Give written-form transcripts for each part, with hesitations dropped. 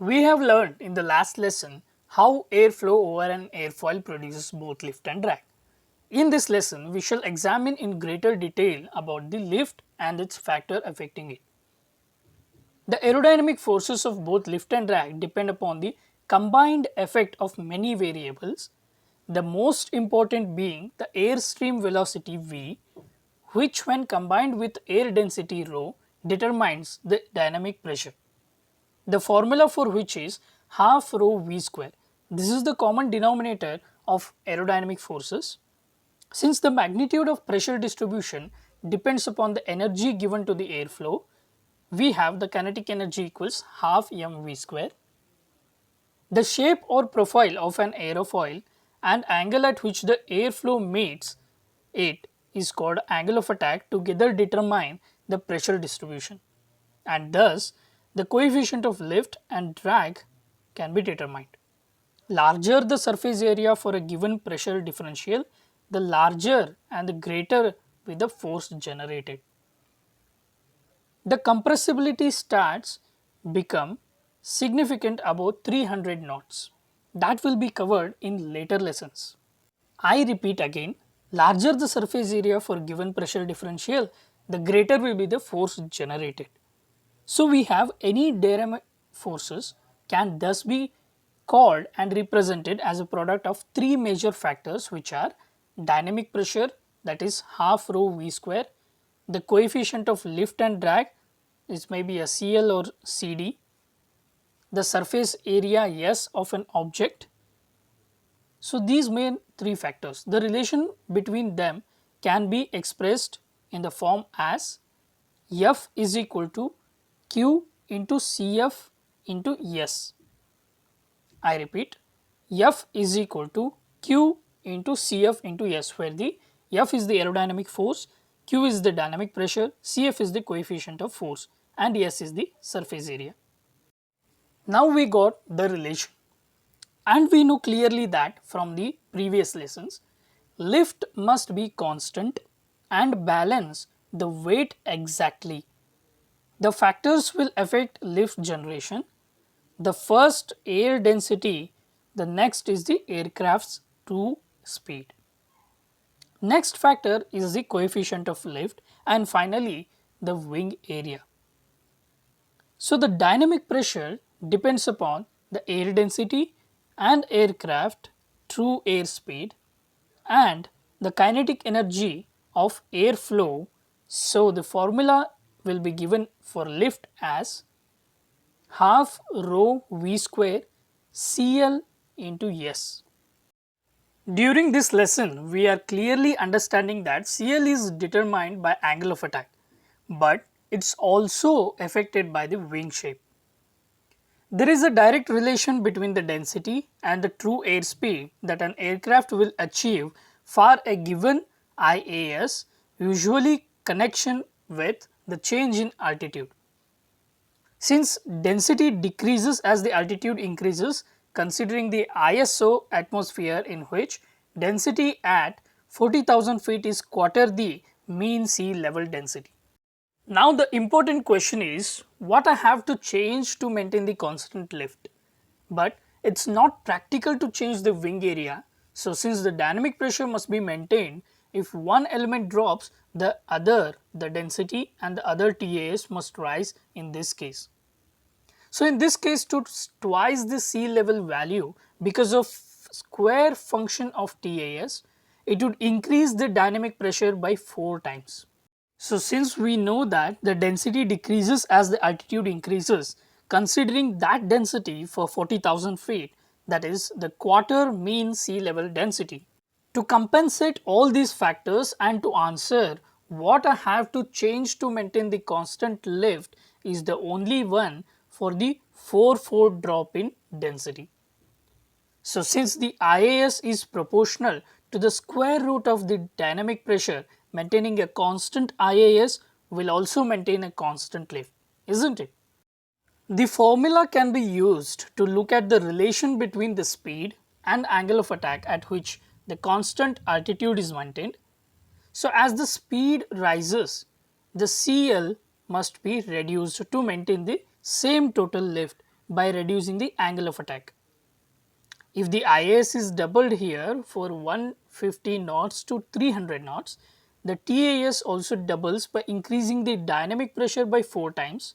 We have learned in the last lesson how airflow over an airfoil produces both lift and drag. In this lesson, we shall examine in greater detail about the lift and its factor affecting it. The aerodynamic forces of both lift and drag depend upon the combined effect of many variables, the most important being the airstream velocity v, which when combined with air density rho determines the dynamic pressure. The formula for which is half rho v square. This is the common denominator of aerodynamic forces. Since the magnitude of pressure distribution depends upon the energy given to the airflow, we have the kinetic energy equals half mv square. The shape or profile of an aerofoil and angle at which the airflow meets it is called angle of attack together determine the pressure distribution, and thus the coefficient of lift and drag can be determined. Larger the surface area for a given pressure differential, the larger and the greater be the force generated. The compressibility stats become significant above 300 knots. That will be covered in later lessons. I repeat again, larger the surface area for given pressure differential, the greater will be the force generated. So we have any dynamic forces can thus be called and represented as a product of three major factors, which are dynamic pressure, that is half rho v square, the coefficient of lift and drag is maybe a CL or CD, the surface area S of an object. So these main three factors, the relation between them can be expressed in the form as F is equal to Q into Cf into S. I repeat, F is equal to Q into Cf into S, where the F is the aerodynamic force, Q is the dynamic pressure, Cf is the coefficient of force, and S is the surface area. Now we got the relation, and we know clearly that from the previous lessons, lift must be constant and balance the weight exactly. The factors will affect lift generation. The first air density, the next is the aircraft's true speed. Next factor is the coefficient of lift, and finally the wing area. So the dynamic pressure depends upon the air density and aircraft true air speed and the kinetic energy of airflow. So the formula will be given for lift as half rho v square CL into S. During this lesson, we are clearly understanding that CL is determined by angle of attack, but it's also affected by the wing shape. There is a direct relation between the density and the true airspeed that an aircraft will achieve for a given IAS, usually connection with the change in altitude. Since density decreases as the altitude increases, considering the ISO atmosphere in which density at 40,000 feet is quarter the mean sea level density. Now the important question is what I have to change to maintain the constant lift, but it is not practical to change the wing area. So since the dynamic pressure must be maintained, if one element drops, the other, the density and the other TAS must rise in this case. So in this case, to twice the sea level value because of square function of TAS, it would increase the dynamic pressure by 4 times. So since we know that the density decreases as the altitude increases, considering that density for 40,000 feet, that is the quarter mean sea level density. To compensate all these factors and to answer what I have to change to maintain the constant lift is the only one for the 4-4 drop in density. So since the IAS is proportional to the square root of the dynamic pressure, maintaining a constant IAS will also maintain a constant lift, isn't it? The formula can be used to look at the relation between the speed and angle of attack at which the constant altitude is maintained. So as the speed rises, the CL must be reduced to maintain the same total lift by reducing the angle of attack. If the IAS is doubled here for 150 knots to 300 knots, the TAS also doubles by increasing the dynamic pressure by 4 times.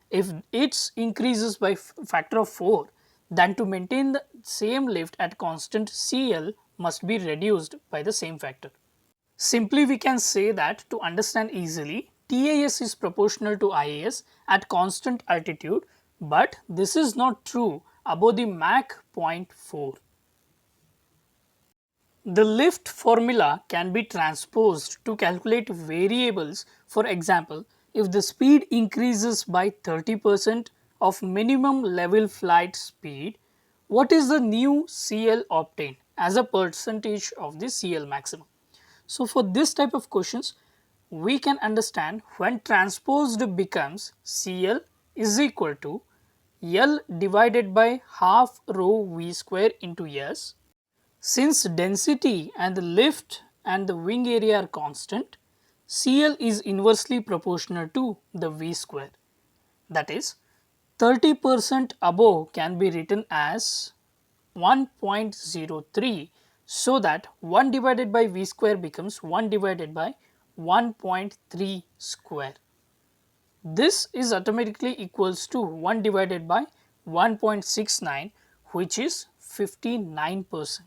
If it increases by factor of 4, then to maintain the same lift at constant CL must be reduced by the same factor. Simply we can say that to understand easily, TAS is proportional to IAS at constant altitude, but this is not true above the Mach 0.4. The lift formula can be transposed to calculate variables. For example, if the speed increases by 30% of minimum level flight speed, what is the new CL obtained as a percentage of the CL maximum? So, for this type of questions, we can understand when transposed becomes CL is equal to L divided by half rho V square into S. Since density and the lift and the wing area are constant, CL is inversely proportional to the V square. That is, 30% above can be written as 1.03, so that 1 divided by V square becomes 1 divided by 1.3 square. This is automatically equals to 1 divided by 1.69, which is 59%.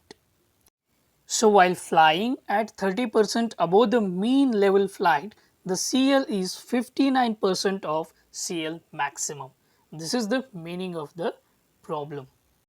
So, while flying at 30% above the mean level flight, the CL is 59% of CL maximum. This is the meaning of the problem.